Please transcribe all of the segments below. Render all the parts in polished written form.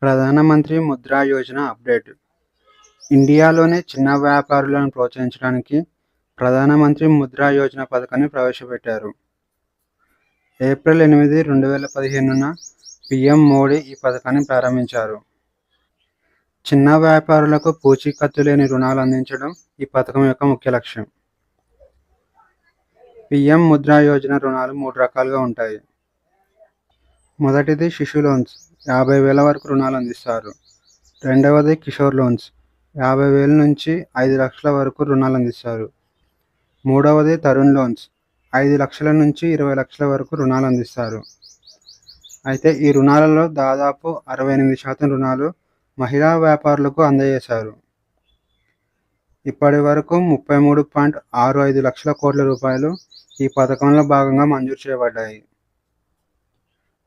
ప్రధానమంత్రి ముద్రా యోజన అప్డేట్. ఇండియాలోని చిన్న వ్యాపారులను ప్రోత్సహించడానికి ప్రధానమంత్రి ముద్రా యోజన పథకాన్ని ప్రవేశపెట్టారు. ఏప్రిల్ 8, 2015న పీఎం మోడీ ఈ పథకాన్ని ప్రారంభించారు. చిన్న వ్యాపారులకు పూచీకత్తు లేని రుణాలు అందించడం ఈ పథకం యొక్క ముఖ్య లక్ష్యం. పీఎం ముద్రా యోజన రుణాలు 3 రకాలుగా ఉంటాయి. మొదటిది శిశు లోన్స్, 50,000 వరకు రుణాలు అందిస్తారు. రెండవది కిషోర్ లోన్స్, 50,000 నుంచి 5 లక్షల వరకు రుణాలు అందిస్తారు. మూడవది తరుణ్ లోన్స్, 5 లక్షల నుంచి 20 లక్షల వరకు రుణాలు అందిస్తారు. అయితే ఈ రుణాలలో దాదాపు 68% రుణాలు మహిళా వ్యాపారులకు అందజేశారు. ఇప్పటి వరకు 33.65 లక్షల కోట్ల రూపాయలు ఈ పథకంలో భాగంగా మంజూరు చేయబడ్డాయి.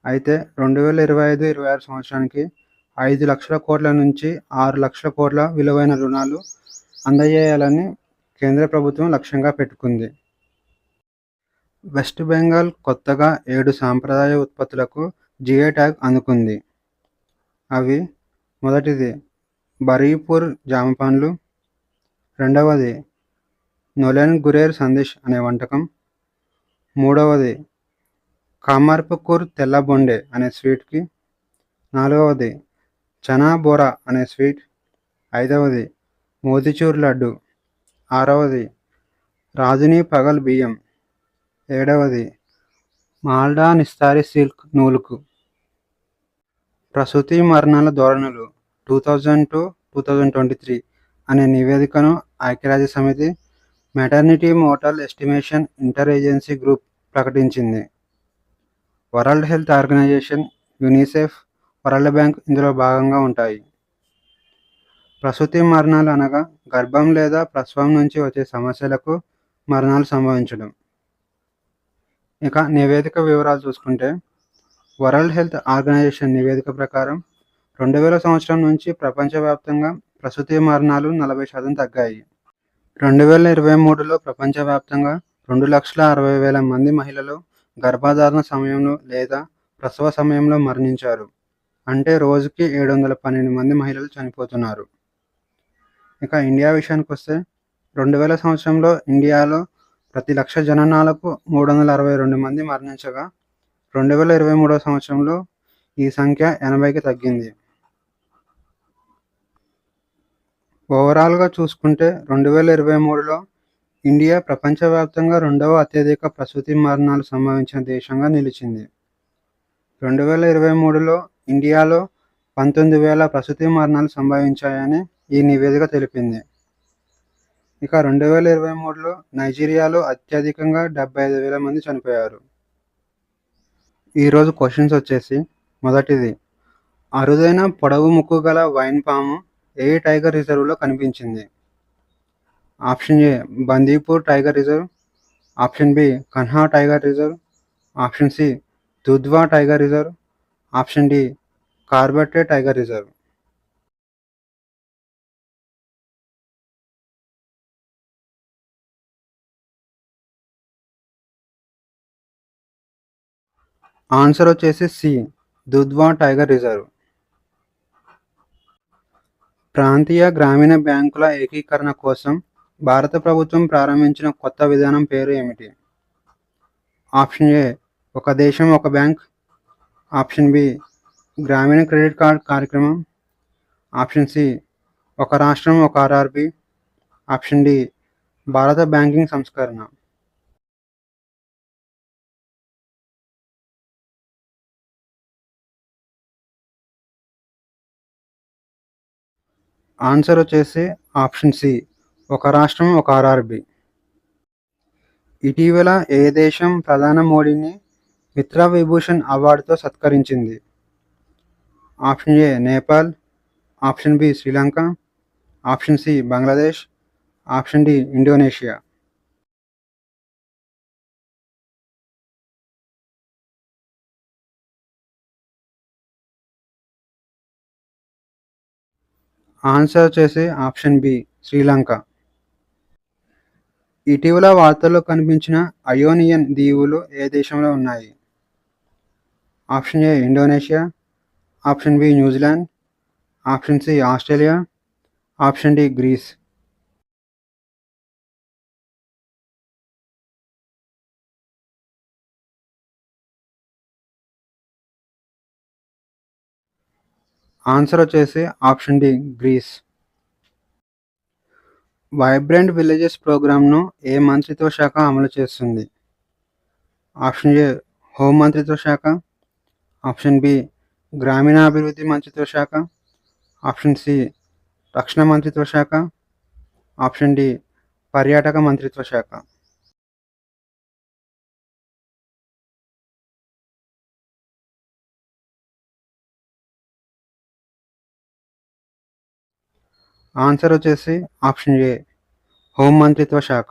అయితే 2025-26 సంవత్సరానికి 5 లక్షల కోట్ల నుంచి 6 లక్షల కోట్ల విలువైన రుణాలు అందజేయాలని కేంద్ర ప్రభుత్వం లక్ష్యంగా పెట్టుకుంది. వెస్ట్ బెంగాల్ కొత్తగా 7 సాంప్రదాయ ఉత్పత్తులకు జిఐ ట్యాగ్ అందుకుంది. అవి: మొదటిది బరీపూర్ జామ పండ్లు, రెండవది నొలెన్ గురేర్ సందేశ్ అనే వంటకం, మూడవది కామర్పుకూర్ తెల్ల బొండే అనే స్వీట్కి, నాలుగవది చనా బోరా అనే స్వీట్, ఐదవది మోతిచూర్ లడ్డు, ఆరవది రాజుని పగల్ బియ్యం, ఏడవది మాల్డా నిస్తారి సిల్క్ నూలుకు. ప్రసూతి మరణాల ధోరణులు 2000-2023 అనే నివేదికను ఐక్యరాజ్య సమితి maternity mortal estimation inter agency group ప్రకటించింది. World Health Organization, UNICEF, World Bank ఇందులో భాగంగా ఉంటాయి. ప్రసూతి మరణాలు అనగా గర్భం లేదా ప్రసవం నుంచి వచ్చే సమస్యలకు మరణాలు సంభవించడం. ఇక నివేదిక వివరాలు చూసుకుంటే, వరల్డ్ హెల్త్ ఆర్గనైజేషన్ నివేదిక ప్రకారం 2000 సంవత్సరం నుంచి ప్రపంచవ్యాప్తంగా ప్రసూతి మరణాలు 40% తగ్గాయి. 2023లో ప్రపంచవ్యాప్తంగా 2,60,000 మంది మహిళలు గర్భధారణ సమయంలో లేదా ప్రసవ సమయంలో మరణించారు. అంటే రోజుకి 712 మంది మహిళలు చనిపోతున్నారు. ఇక ఇండియా విషయానికి వస్తే, 2000 సంవత్సరంలో ఇండియాలో ప్రతి 1,00,000 జననాలకు 362 మంది మరణించగా 2023 సంవత్సరంలో ఈ సంఖ్య 80కి తగ్గింది. ఓవరాల్గా చూసుకుంటే 2023లో ఇండియా ప్రపంచవ్యాప్తంగా 2వ అత్యధిక ప్రసూతి మరణాలు సంభవించిన దేశంగా నిలిచింది. 2023లో ఇండియాలో 19,000 ప్రసూతి మరణాలు సంభవించాయని ఈ నివేదిక తెలిపింది. ఇక 2023లో నైజీరియాలో అత్యధికంగా 75,000 మంది చనిపోయారు. ఈరోజు క్వశ్చన్స్ వచ్చేసి, మొదటిది అరుదైన పొడవు ముక్కు గల వైన్ పాము ఏ టైగర్ రిజర్వ్లో కనిపించింది? Option A Bandipur tiger reserve, option B Kanha tiger reserve, option C Dudhwa tiger reserve, option D కార్బెట్టే టైగర్ రిజర్వ్. ఆన్సర్ వచ్చేసి సి దుధ్వా టైగర్ రిజర్వ్. ప్రాంతీయ గ్రామీణ బ్యాంకుల ఏకీకరణ కోసం భారత ప్రభుత్వం ప్రారంభించిన కొత్త విధానం పేరు ఏమిటి? ఆప్షన్ ఏ ఒక దేశం ఒక బ్యాంక్, ఆప్షన్ బి గ్రామీణ క్రెడిట్ కార్డ్ కార్యక్రమం, ఆప్షన్ సి ఒక రాష్ట్రం ఒక ఆర్ఆర్బి, ఆప్షన్ డి భారత బ్యాంకింగ్ సంస్కరణ. ఆన్సర్ వచ్చేసి ఆప్షన్ సి ఒక రాష్ట్రం ఒక ఆర్ఆర్బి. ఇటీవల ఏ దేశం ప్రధాని మోడీని మిత్ర విభూషణ్ అవార్డుతో సత్కరించింది? Option A Nepal, option B Sri Lanka, option C Bangladesh, option D Indonesia. Answer వచ్చేసి ఆప్షన్ బి శ్రీలంక. ఇటీవల వార్తల్లో కనిపించిన అయోనియన్ దీవులు ఏ దేశంలో ఉన్నాయి? Option A Indonesia, option B New Zealand, option C Australia, option D Greece. Answer వచ్చేసి option D Greece. Vibrant villages ప్రోగ్రామ్ను ఏ మంత్రిత్వ శాఖ అమలు చేస్తుంది? ఆప్షన్ ఏ హోం మంత్రిత్వ శాఖ, ఆప్షన్ బి గ్రామీణాభివృద్ధి మంత్రిత్వ శాఖ, ఆప్షన్ సి రక్షణ మంత్రిత్వ శాఖ, ఆప్షన్ డి పర్యాటక మంత్రిత్వ శాఖ. ఆన్సర్ వచ్చేసి ఆప్షన్ ఏ హోం మంత్రిత్వ శాఖ.